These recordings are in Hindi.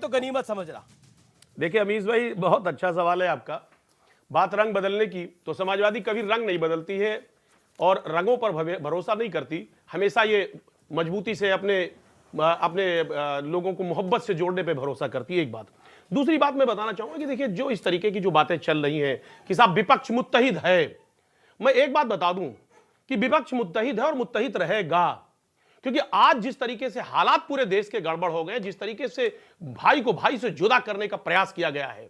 गनीमत समझ रहा। देखिए अमीश भाई, बहुत अच्छा सवाल है आपका। बात रंग बदलने की, तो समाजवादी कभी रंग नहीं बदलती है और रंगों पर भरोसा नहीं करती। हमेशा ये मजबूती से अपने अपने लोगों को मोहब्बत से जोड़ने पे भरोसा करती है, एक बात। दूसरी बात मैं बताना चाहूंगा कि देखिए, जो इस तरीके की जो बातें चल रही हैं कि साहब विपक्ष मुत्तहिद है, मैं एक बात बता दूं कि विपक्ष मुत्तहिद है और मुत्तहिद रहेगा। क्योंकि आज जिस तरीके से हालात पूरे देश के गड़बड़ हो गए, जिस तरीके से भाई को भाई से जुदा करने का प्रयास किया गया है,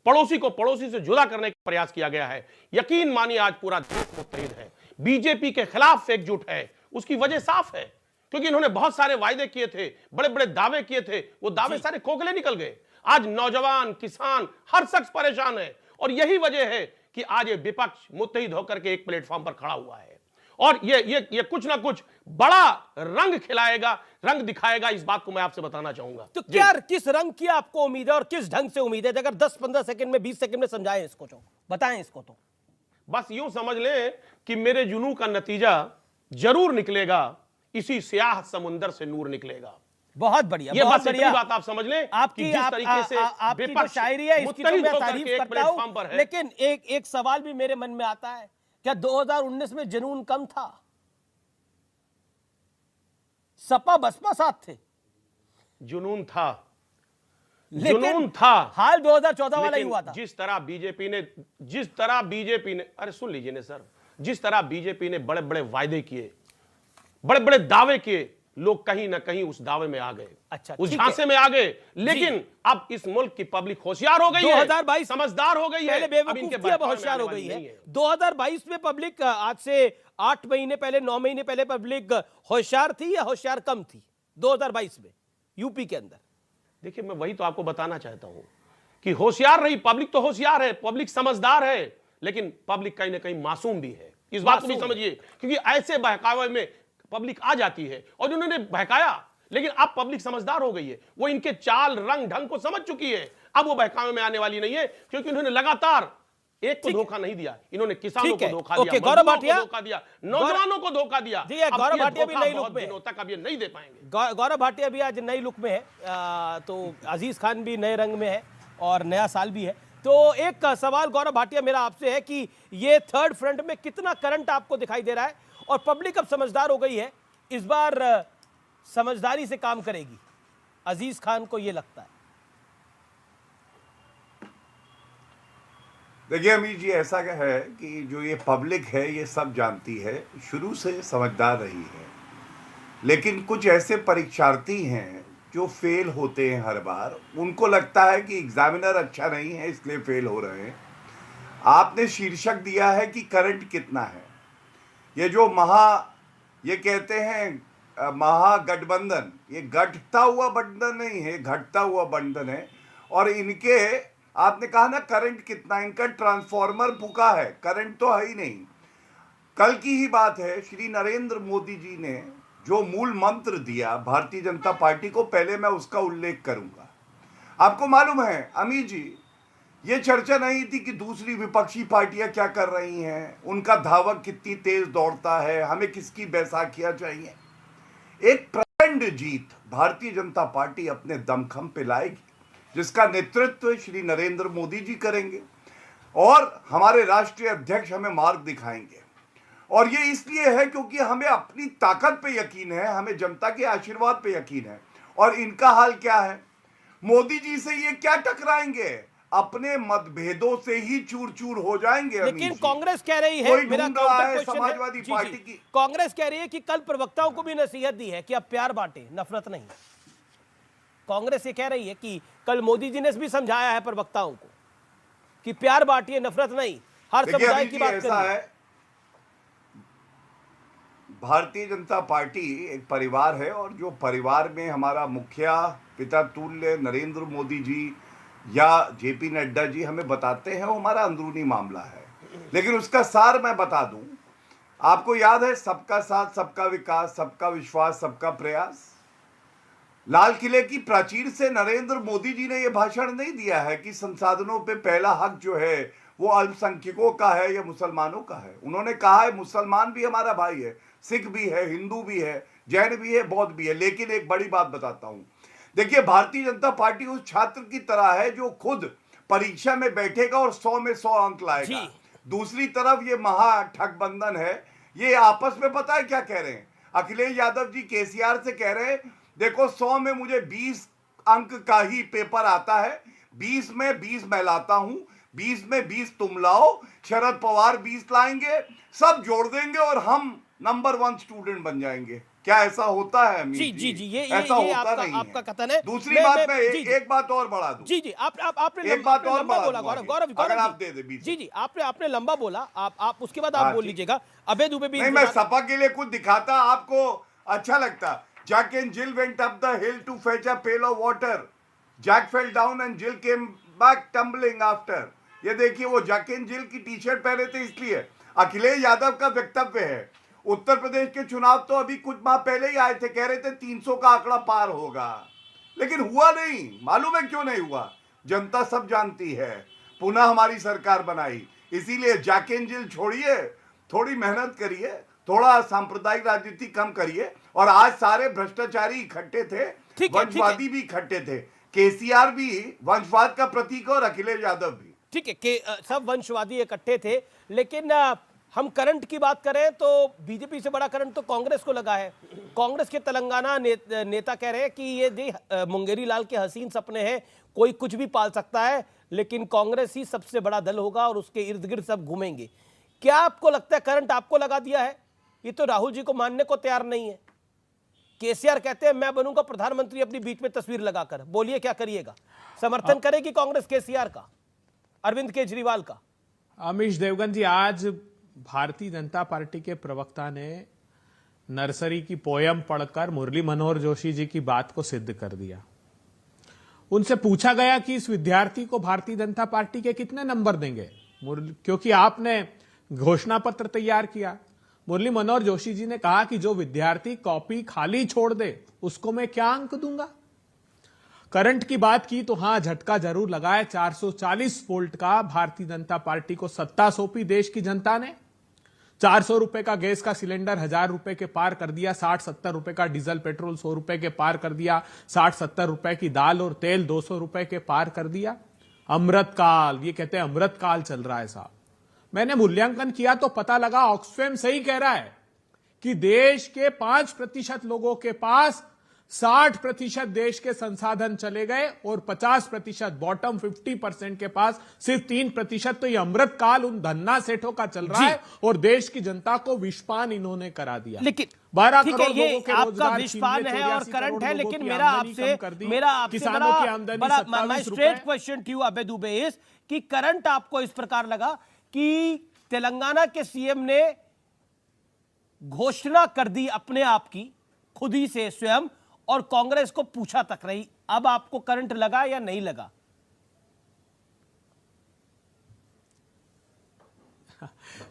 पड़ोसी को पड़ोसी से जुदा करने का प्रयास किया गया है, यकीन मानिए आज पूरा देश मुत्तहिद है, बीजेपी के खिलाफ एकजुट है। उसकी वजह साफ है, क्योंकि इन्होंने बहुत सारे वायदे किए थे, बड़े बड़े दावे किए थे, वो दावे सारे खोखले निकल गए। आज नौजवान, किसान, हर शख्स परेशान है और यही वजह है कि आज ये विपक्ष मुत्तहिद होकर के एक प्लेटफॉर्म पर खड़ा हुआ है और ये कुछ ना कुछ बड़ा रंग खिलाएगा, रंग दिखाएगा। इस बात को मैं आपसे बताना चाहूंगा। तो क्या किस रंग की आपको उम्मीद है और किस ढंग से उम्मीद है? अगर 10-15 सेकंड में, 20 सेकंड में समझाएं इसको, तो बताएं इसको। तो बस यूं समझ लें कि मेरे जुनून का नतीजा जरूर निकलेगा, इसी स्याह समुंदर से नूर निकलेगा। बहुत बढ़िया, ये बहुत बस बढ़िया। बात आप समझ लें आपकी कि जिस तरीके से आपकी जो शायरी है इसकी तो मैं तारीफ करता हूं, लेकिन एक सवाल भी मेरे मन में आता है, क्या 2019 में जुनून कम था? सपा बसपा साथ थे, जुनून था, जुनून था। हाल 2014 वाला ही हुआ था। जिस तरह बीजेपी ने अरे सुन लीजिए ना सर, जिस तरह बीजेपी ने बड़े बड़े वायदे किए, बड़े बड़े दावे किए, लोग कहीं ना कहीं उस दावे में आ गए, अच्छा, उस झांसे में आ गए। लेकिन अब इस मुल्क की पब्लिक होशियार हो गई है, 2022 समझदार हो गई है, पहले बेवकूफ थी, अब होशियार हो गई है। 2022 में पब्लिक आज से 8 महीने पहले, 9 महीने पहले पब्लिक होशियार थी या होशियार कम थी 2022 में यूपी के अंदर? देखिए, मैं वही तो आपको बताना चाहता हूं कि होशियार रही पब्लिक, तो होशियार है, पब्लिक समझदार है, लेकिन पब्लिक कहीं ना कहीं मासूम भी है। इस बात को भी समझिए, क्योंकि ऐसे बहकावे में पब्लिक आ जाती है और उन्होंने बहकाया, लेकिन अब पब्लिक समझदार हो गई है, वो इनके चाल रंग ढंग को समझ चुकी है। अब वो बहकावे में आने वाली नहीं है, क्योंकि उन्होंने लगातार एक को धोखा नहीं दिया, इन्होंने किसानों को धोखा दिया, गौरव भाटिया धोखा दिया, नौजवानों को धोखा दिया। गौरव भाटिया भी नई लुक में दिनों तक अब ये नहीं दे पाएंगे। गौरव भाटिया भी आज नई लुक में है, तो अजीज खान भी नए रंग में है और नया साल भी है। तो एक सवाल गौरव भाटिया मेरा आपसे है कि ये थर्ड फ्रंट में कितना करंट आपको दिखाई दे रहा है और पब्लिक अब समझदार हो गई है, इस बार समझदारी से काम करेगी, अजीज खान को ये लगता है? देखिए अमीर जी, ऐसा क्या है कि जो ये पब्लिक है ये सब जानती है, शुरू से समझदार रही है, लेकिन कुछ ऐसे परीक्षार्थी हैं जो फेल होते हैं हर बार, उनको लगता है कि एग्जामिनर अच्छा नहीं है इसलिए फेल हो रहे हैं। आपने शीर्षक दिया है कि करंट कितना है। ये जो ये कहते हैं महागठबंधन, ये घटता हुआ बंधन नहीं है, घटता हुआ बंधन है। और इनके, आपने कहा ना करंट कितना, इनका ट्रांसफॉर्मर फूका है, करंट तो है ही नहीं। कल की ही बात है, श्री नरेंद्र मोदी जी ने जो मूल मंत्र दिया भारतीय जनता पार्टी को, पहले मैं उसका उल्लेख करूंगा। आपको मालूम है अमीर जी, ये चर्चा नहीं थी कि दूसरी विपक्षी पार्टियां क्या कर रही हैं, उनका धावक कितनी तेज दौड़ता है, हमें किसकी बैसाखियां चाहिए। एक प्रचंड जीत भारतीय जनता पार्टी अपने दमखम पे लाएगी, जिसका नेतृत्व श्री नरेंद्र मोदी जी करेंगे और हमारे राष्ट्रीय अध्यक्ष हमें मार्ग दिखाएंगे। और ये इसलिए है क्योंकि हमें अपनी ताकत पे यकीन है, हमें जनता के आशीर्वाद पे यकीन है। और इनका हाल क्या है, मोदी जी से ये क्या टकराएंगे, अपने मतभेदों से ही चूर चूर हो जाएंगे। लेकिन कांग्रेस कह रही है, मेरा काउंटर क्वेश्चन है, समाजवादी पार्टी की कांग्रेस कह रही है कि कल प्रवक्ताओं को भी नसीहत दी है कि अब प्यार बांटे, नफरत नहीं। कांग्रेस ये कह रही है कि कल मोदी जी ने भी समझाया है प्रवक्ताओं को कि प्यार बांटिए, नफरत नहीं, हर समुदाय की बात करिए। भारतीय जनता पार्टी एक परिवार है और जो परिवार में हमारा मुखिया पिता तुल्य नरेंद्र मोदी जी या जेपी नड्डा जी हमें बताते हैं, वो हमारा अंदरूनी मामला है। लेकिन उसका सार मैं बता दूं, आपको याद है सबका साथ, सबका विकास, सबका विश्वास, सबका प्रयास। लाल किले की प्राचीर से नरेंद्र मोदी जी ने यह भाषण नहीं दिया है कि संसाधनों पे पहला हक जो है वो अल्पसंख्यकों का है या मुसलमानों का है। उन्होंने कहा है मुसलमान भी हमारा भाई है, सिख भी है, हिंदू भी है, जैन भी है, बौद्ध भी है। लेकिन एक बड़ी बात बताता हूं, देखिए, भारतीय जनता पार्टी उस छात्र की तरह है जो खुद परीक्षा में बैठेगा और 100 में 100 अंक लाएगा। दूसरी तरफ ये महा ठगबंधन है, ये आपस में पता है क्या कह रहे हैं? अखिलेश यादव जी केसीआर से कह रहे हैं, देखो 100 में मुझे 20 अंक का ही पेपर आता है, 20 में 20 मैं लाता हूं, 20 में 20 तुम लाओ, शरद पवार 20 लाएंगे, सब जोड़ देंगे और हम नंबर 1 स्टूडेंट बन जाएंगे। क्या ऐसा होता है अमित जी जी जी, ये ऐसा ये होता नहीं आपका कथन है। दूसरी बात मैं एक बात और बढ़ा दूं। जी जी, आपने एक बात और लंबा बोला बढ़ा गौरव, अगर आप दे दे बीच जी जी, आपने लंबा बोला, आप उसके बाद आप बोल लीजिएगा। अभय दुबे भी नहीं, मैं सपा के लिए कुछ दिखाता, आपको अच्छा लगता। Jack and Jill went up the hill to fetch a pail of water, Jack fell down and Jill came back tumbling after. ये देखिए, वो जैक एंड जिल की टी शर्ट पहने थे इसलिए। अखिलेश यादव का वक्तव्य है, उत्तर प्रदेश के चुनाव तो अभी कुछ माह पहले ही आए थे, कह रहे थे 300 का आंकड़ा पार होगा, लेकिन हुआ नहीं। मालूम है क्यों नहीं हुआ? जनता सब जानती है। पुनः हमारी सरकार बनाई, इसीलिए जैक एंड जिल छोड़िए, थोड़ी मेहनत करिए, थोड़ा सांप्रदायिक राजनीति कम करिए। और आज सारे भ्रष्टाचारी इकट्ठे थे, वंशवादी भी इकट्ठे थे। केसीआर भी वंशवाद का प्रतीक और अखिलेश यादव भी। ठीक है कि सब वंशवादी इकट्ठे थे, लेकिन हम करंट की बात करें तो बीजेपी से बड़ा करंट तो कांग्रेस को लगा है। कांग्रेस के तेलंगाना नेता कह रहे हैं कि ये मुंगेरी लाल के हसीन सपने हैं, कोई कुछ भी पाल सकता है, लेकिन कांग्रेस ही सबसे बड़ा दल होगा और उसके इर्द गिर्द सब घूमेंगे। क्या आपको लगता है करंट आपको लगा दिया है? ये तो राहुल जी को मानने को तैयार नहीं है। केसीआर कहते हैं मैं बनूंगा प्रधानमंत्री अपनी बीच में तस्वीर लगाकर, बोलिए क्या करिएगा? समर्थन करेगी कांग्रेस केसीआर का, अरविंद केजरीवाल का? अमीश देवगन जी, आज भारतीय जनता पार्टी के प्रवक्ता ने नर्सरी की पोयम पढ़कर मुरली मनोहर जोशी जी की बात को सिद्ध कर दिया। उनसे पूछा गया कि इस विद्यार्थी को भारतीय जनता पार्टी के कितने नंबर देंगे, क्योंकि आपने घोषणा पत्र तैयार किया। मुरली मनोहर जोशी जी ने कहा कि जो विद्यार्थी कॉपी खाली छोड़ दे उसको मैं क्या अंक दूंगा। करंट की बात की तो हां, झटका जरूर लगा है। 440 वोल्ट का भारतीय जनता पार्टी को सत्ता सौंपी देश की जनता ने। 400 रुपए का गैस का सिलेंडर 1000 रुपए के पार कर दिया, 60-70 रुपए का डीजल पेट्रोल 100 रुपए के पार कर दिया, 60-70 रुपए की दाल और तेल 200 रुपए के पार कर दिया। अमृतकाल, ये कहते हैं अमृतकाल चल रहा है साहब। मैंने मूल्यांकन किया तो पता लगा, ऑक्सफैम सही कह रहा है कि देश के 5% लोगों के पास 60% देश के संसाधन चले गए और 50% बॉटम 50% के पास सिर्फ 3%। तो ये अमृतकाल उन धन्ना सेठों का चल रहा है और देश की जनता को विषपान इन्होंने करा दिया। लेकिन 12 करोड़ लोगों के आपका विषपान है और करंट है, लेकिन मेरा आपसे किसानों की आमदनी my straight question to you Abhay Dubey is कि करंट आपको इस प्रकार लगा कि तेलंगाना के सीएम ने घोषणा कर दी अपने आप की खुद ही से स्वयं, और कांग्रेस को पूछा तक रही। अब आपको करंट लगा या नहीं लगा?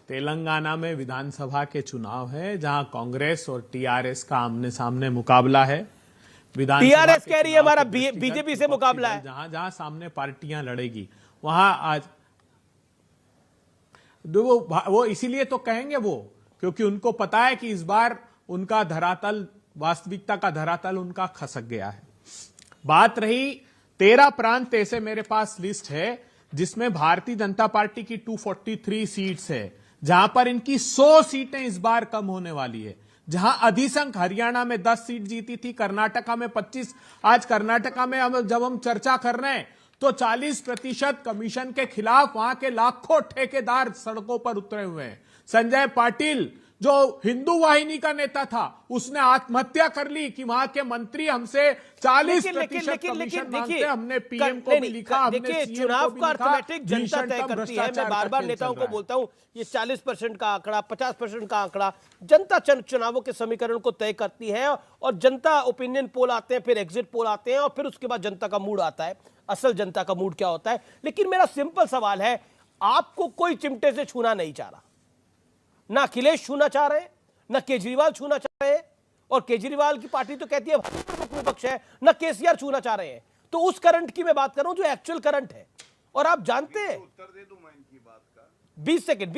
तेलंगाना में विधानसभा के चुनाव है जहां कांग्रेस और टीआरएस का आमने सामने मुकाबला है। टीआरएस कह रही है हमारा बीजेपी से मुकाबला है। जहां जहां सामने पार्टियां लड़ेगी वहां आज वो इसीलिए तो कहेंगे वो, क्योंकि उनको पता है कि इस बार उनका धरातल, वास्तविकता का धरातल उनका खसक गया है। बात रही 13 प्रांत, ऐसे मेरे पास लिस्ट है जिसमें भारतीय जनता पार्टी की 243 सीट्स है, जहां पर इनकी 100 सीटें इस बार कम होने वाली है। जहां अधिसंख्य हरियाणा में 10 सीट जीती थी, कर्नाटका में 25। आज कर्नाटका में जब हम चर्चा कर रहे हैं तो 40% कमीशन के खिलाफ वहां के लाखों ठेकेदार सड़कों पर उतरे हुए हैं। संजय पाटिल जो हिंदू वाहिनी का नेता था, उसने आत्महत्या कर ली कि वहां के मंत्री हमसे 40% कमीशन मांगते। हमने पीएम को भी लिखा, देखिए चुनाव का अर्थमेटिक जनता तय करती है। मैं बार बार नेताओं को बोलता हूं, ये 40% का आंकड़ा, 50% का आंकड़ा, जनता चुनावों के समीकरण को तय करती है। और जनता ओपिनियन पोल आते हैं, फिर एग्जिट पोल आते हैं, और फिर उसके बाद जनता का मूड आता है, असल जनता का मूड क्या होता है। लेकिन मेरा सिंपल सवाल है, आपको कोई चिमटे से छूना नहीं चाह रहा, ना अखिलेश छूना चाह रहे, ना केजरीवाल छूना चाह रहे, और केजरीवाल की पार्टी तो कहती है प्रमुख विपक्ष है, ना केसीआर छूना चाह रहे हैं। तो उस करंट की मैं बात कर रहा हूं जो एक्चुअल करंट है। और आप जानते हैं, 20 सेकंड